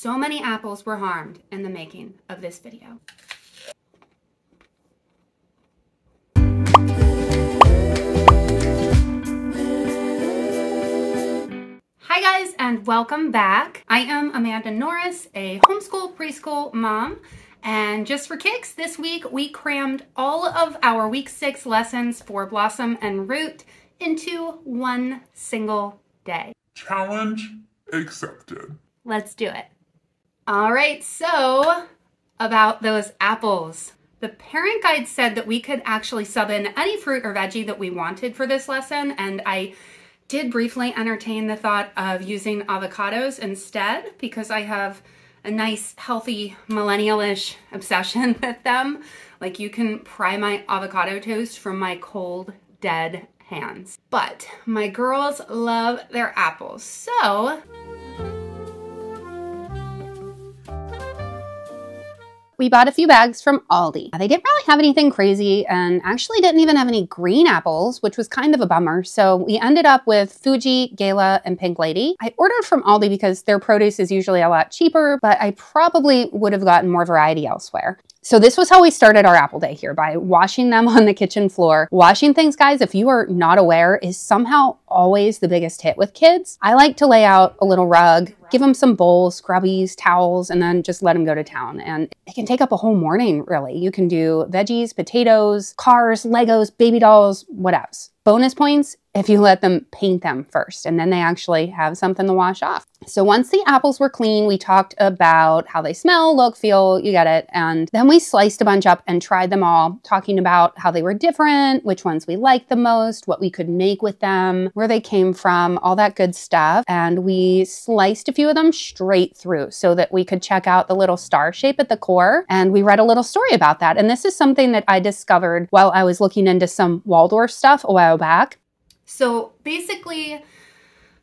So many apples were harmed in the making of this video. Hi guys, and welcome back. I am Amanda Norris, a homeschool preschool mom. And just for kicks, this week we crammed all of our week 6 lessons for Blossom and Root into one single day. Challenge accepted. Let's do it. All right, so about those apples. The parent guide said that we could actually sub in any fruit or veggie that we wanted for this lesson, and I did briefly entertain the thought of using avocados instead because I have a nice, healthy, millennial-ish obsession with them. Like, you can pry my avocado toast from my cold, dead hands. But my girls love their apples, so we bought a few bags from Aldi. They didn't really have anything crazy and actually didn't even have any green apples, which was kind of a bummer. So we ended up with Fuji, Gala, and Pink Lady. I ordered from Aldi because their produce is usually a lot cheaper, but I probably would have gotten more variety elsewhere. So this was how we started our apple day here, by washing them on the kitchen floor. Washing things, guys, if you are not aware, is somehow always the biggest hit with kids. I like to lay out a little rug, give them some bowls, scrubbies, towels, and then just let them go to town. And it can take up a whole morning, really. You can do veggies, potatoes, cars, Legos, baby dolls, whatevs. Bonus points if you let them paint them first, and then they actually have something to wash off. So once the apples were clean, we talked about how they smell, look, feel, you get it. And then we sliced a bunch up and tried them all, talking about how they were different, which ones we liked the most, what we could make with them, where they came from, all that good stuff. And we sliced a few of them straight through so that we could check out the little star shape at the core. And we read a little story about that. And this is something that I discovered while I was looking into some Waldorf stuff a while back. So basically,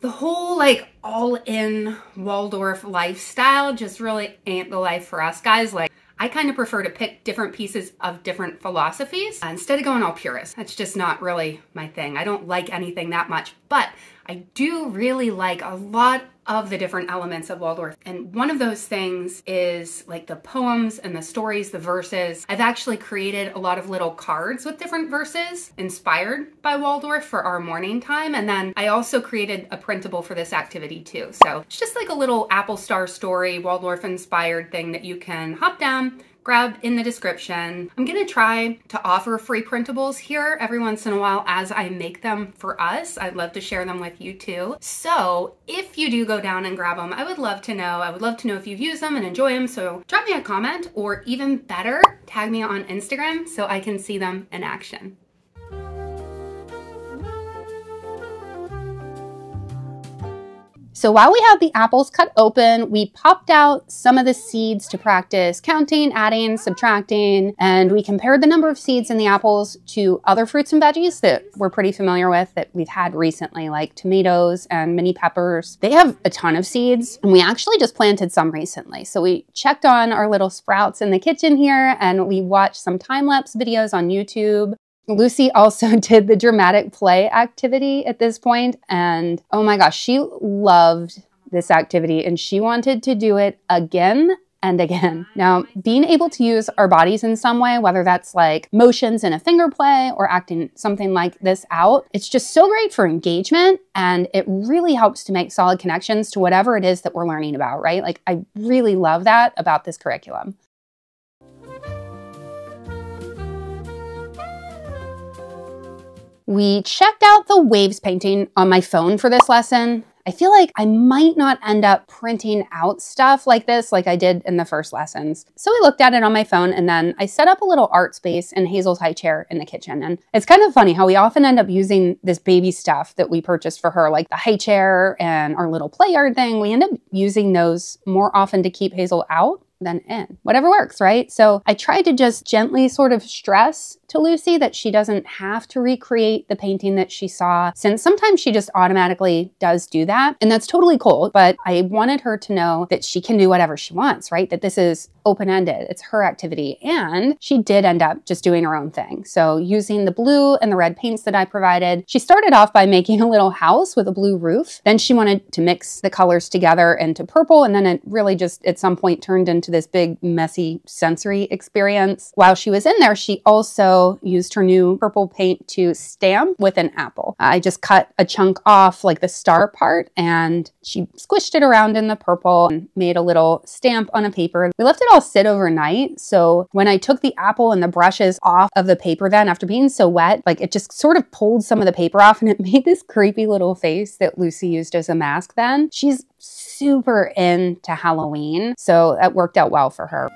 the whole like all-in Waldorf lifestyle just really ain't the life for us guys. Like, I kind of prefer to pick different pieces of different philosophies instead of going all purist. That's just not really my thing. I don't like anything that much, but I do really like a lot of the different elements of Waldorf. And one of those things is like the poems and the stories, the verses. I've actually created a lot of little cards with different verses inspired by Waldorf for our morning time. And then I also created a printable for this activity too. So it's just like a little Apple Star story, Waldorf inspired thing that you can hop down, grab in the description. I'm gonna try to offer free printables here every once in a while as I make them for us. I'd love to share them with you too. So if you do go down and grab them, I would love to know. I would love to know if you've used them and enjoy them. So drop me a comment, or even better, tag me on Instagram so I can see them in action. So while we had the apples cut open, we popped out some of the seeds to practice counting, adding, subtracting, and we compared the number of seeds in the apples to other fruits and veggies that we're pretty familiar with that we've had recently, like tomatoes and mini peppers. They have a ton of seeds, and we actually just planted some recently. So we checked on our little sprouts in the kitchen here, and we watched some time-lapse videos on YouTube. Lucy also did the dramatic play activity at this point, and oh my gosh, she loved this activity and she wanted to do it again and again. Now, being able to use our bodies in some way, whether that's like motions in a finger play or acting something like this out, it's just so great for engagement, and it really helps to make solid connections to whatever it is that we're learning about, right? Like, I really love that about this curriculum. We checked out the waves painting on my phone for this lesson. I feel like I might not end up printing out stuff like this like I did in the first lessons. So I looked at it on my phone, and then I set up a little art space in Hazel's high chair in the kitchen. And it's kind of funny how we often end up using this baby stuff that we purchased for her, like the high chair and our little play yard thing. We end up using those more often to keep Hazel out than in. Whatever works, right? So I tried to just gently sort of stress to Lucy that she doesn't have to recreate the painting that she saw, since sometimes she just automatically does do that. And that's totally cool. But I wanted her to know that she can do whatever she wants, right? That this is open-ended. It's her activity. And she did end up just doing her own thing. So using the blue and the red paints that I provided, she started off by making a little house with a blue roof. Then she wanted to mix the colors together into purple. And then it really just at some point turned into this big, messy sensory experience. While she was in there, she also used her new purple paint to stamp with an apple. I just cut a chunk off like the star part and she squished it around in the purple and made a little stamp on a paper. We left it all sit overnight. So when I took the apple and the brushes off of the paper then, after being so wet, like it just sort of pulled some of the paper off and it made this creepy little face that Lucy used as a mask then. She's super into Halloween, so that worked out well for her.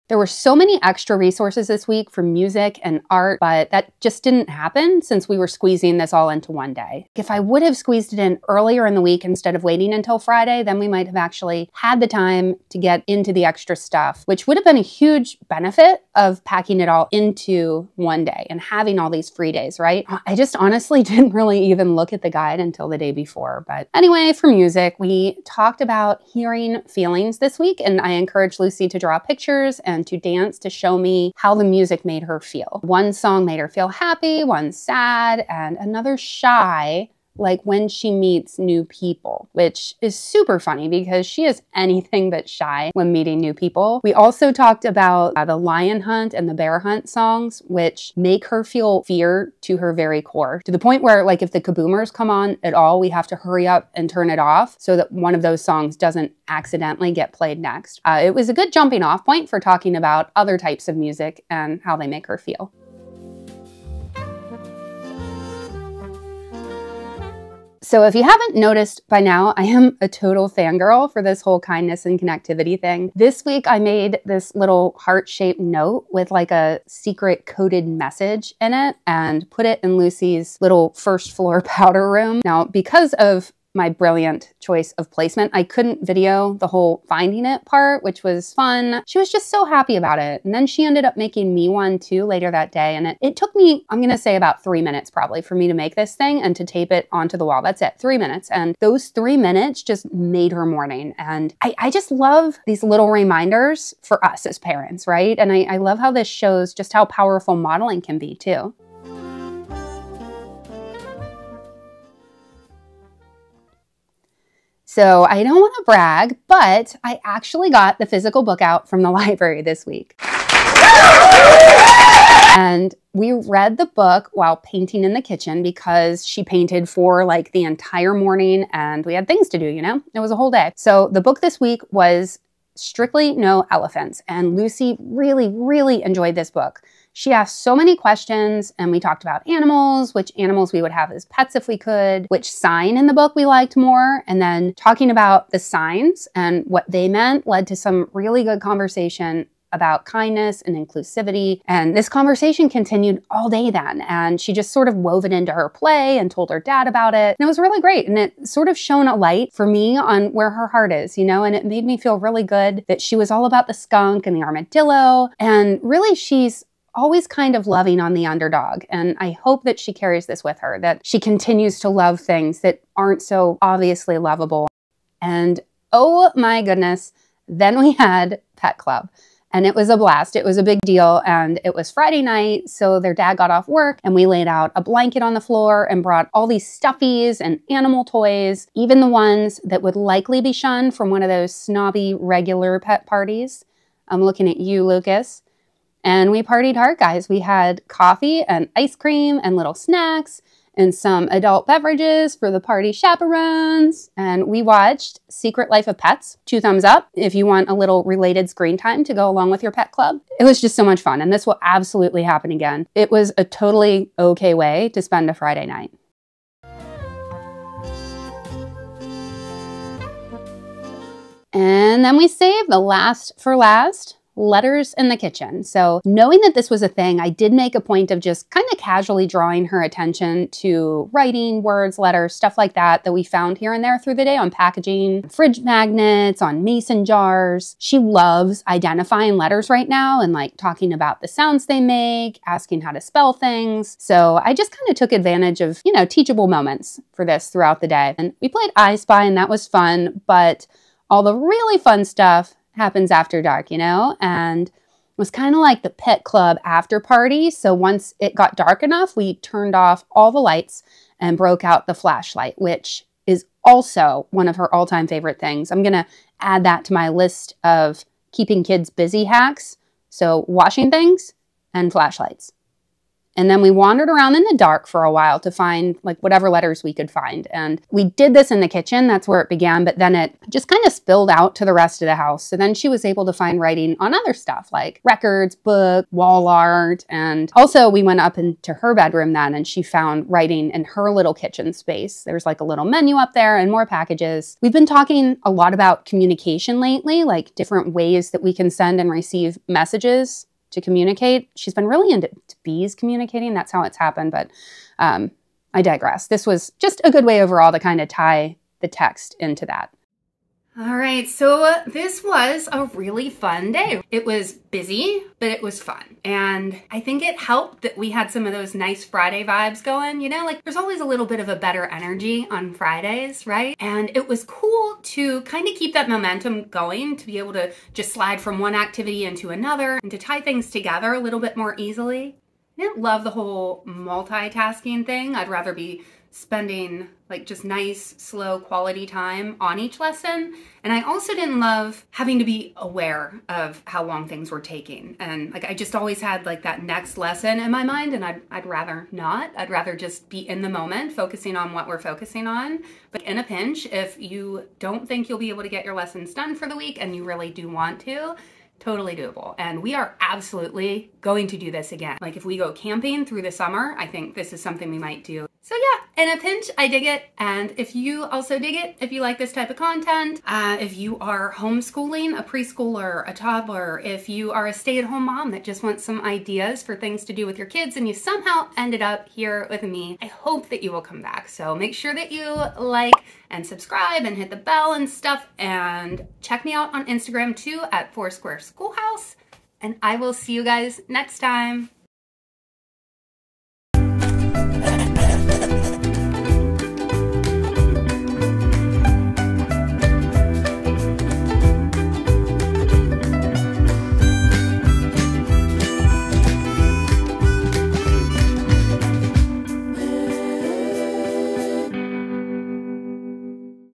There were so many extra resources this week for music and art, but that just didn't happen since we were squeezing this all into one day. If I would have squeezed it in earlier in the week instead of waiting until Friday, then we might have actually had the time to get into the extra stuff, which would have been a huge benefit of packing it all into one day and having all these free days, right? I just honestly didn't really even look at the guide until the day before. But anyway, for music, we talked about hearing feelings this week, and I encouraged Lucy to draw pictures and to dance to show me how the music made her feel. One song made her feel happy, one sad, and another shy, like when she meets new people, which is super funny because she is anything but shy when meeting new people. We also talked about the lion hunt and the bear hunt songs, which make her feel fear to her very core, to the point where like if the Kaboomers come on at all, we have to hurry up and turn it off so that one of those songs doesn't accidentally get played next. It was a good jumping off point for talking about other types of music and how they make her feel. So if you haven't noticed by now, I am a total fangirl for this whole kindness and connectivity thing. This week, I made this little heart-shaped note with like a secret coded message in it and put it in Lucy's little first floor powder room. Now, because of my brilliant choice of placement, I couldn't video the whole finding it part, which was fun. She was just so happy about it. And then she ended up making me one too later that day. And it took me, I'm going to say about 3 minutes probably for me to make this thing and to tape it onto the wall. That's it, 3 minutes. And those 3 minutes just made her morning. And I just love these little reminders for us as parents, right? And I love how this shows just how powerful modeling can be too. So I don't want to brag, but I actually got the physical book out from the library this week. And we read the book while painting in the kitchen because she painted for like the entire morning and we had things to do, you know? It was a whole day. So the book this week was Strictly No Elephants. And Lucy really, really enjoyed this book. She asked so many questions and we talked about animals, which animals we would have as pets if we could, which sign in the book we liked more, and then talking about the signs and what they meant led to some really good conversation about kindness and inclusivity. And this conversation continued all day then. And she just sort of wove it into her play and told her dad about it. And it was really great. And it sort of shone a light for me on where her heart is, you know, and it made me feel really good that she was all about the skunk and the armadillo. And really she's always kind of loving on the underdog. And I hope that she carries this with her, that she continues to love things that aren't so obviously lovable. And oh my goodness, then we had Pet Club. And it was a blast. It was a big deal. And it was Friday night, so their dad got off work and we laid out a blanket on the floor and brought all these stuffies and animal toys, even the ones that would likely be shunned from one of those snobby regular pet parties. I'm looking at you, Lucas. And we partied hard, guys. We had coffee and ice cream and little snacks and some adult beverages for the party chaperones. And we watched Secret Life of Pets, 2 thumbs up, if you want a little related screen time to go along with your pet club. It was just so much fun, and this will absolutely happen again. It was a totally okay way to spend a Friday night. And then we saved the last for last. letters in the kitchen. So knowing that this was a thing, I did make a point of just kind of casually drawing her attention to writing, words, letters, stuff like that we found here and there through the day on packaging, fridge magnets, on mason jars. She loves identifying letters right now and like talking about the sounds they make, asking how to spell things. So I just kind of took advantage of, you know, teachable moments for this throughout the day. And we played I Spy and that was fun, but all the really fun stuff happens after dark, you know, and it was kind of like the pet club after party. So once it got dark enough, we turned off all the lights and broke out the flashlight, which is also one of her all-time favorite things. I'm going to add that to my list of keeping kids busy hacks. So washing things and flashlights. And then we wandered around in the dark for a while to find like whatever letters we could find. And we did this in the kitchen. That's where it began. But then it just kind of spilled out to the rest of the house. So then she was able to find writing on other stuff like records, book, wall art. And also we went up into her bedroom then and she found writing in her little kitchen space. There's like a little menu up there and more packages. We've been talking a lot about communication lately, like different ways that we can send and receive messages to communicate. She's been really into bees communicating. That's how it's happened, but I digress. This was just a good way overall to kind of tie the text into that. All right, so this was a really fun day. It was busy, but it was fun. And I think it helped that we had some of those nice Friday vibes going, you know, like there's always a little bit of a better energy on Fridays, right? And it was cool to kind of keep that momentum going, to be able to just slide from one activity into another and to tie things together a little bit more easily. I didn't love the whole multitasking thing. I'd rather be spending like just nice, slow, quality time on each lesson. And I also didn't love having to be aware of how long things were taking. And like I just always had like that next lesson in my mind and I'd rather not. I'd rather just be in the moment, focusing on what we're focusing on. But in a pinch, if you don't think you'll be able to get your lessons done for the week and you really do want to, totally doable. And we are absolutely going to do this again. Like if we go camping through the summer, I think this is something we might do. So yeah, in a pinch, I dig it. And if you also dig it, if you like this type of content, if you are homeschooling a preschooler, a toddler, if you are a stay-at-home mom that just wants some ideas for things to do with your kids and you somehow ended up here with me, I hope that you will come back. So make sure that you like and subscribe and hit the bell and stuff, and check me out on Instagram too at Foursquare Schoolhouse, and I will see you guys next time.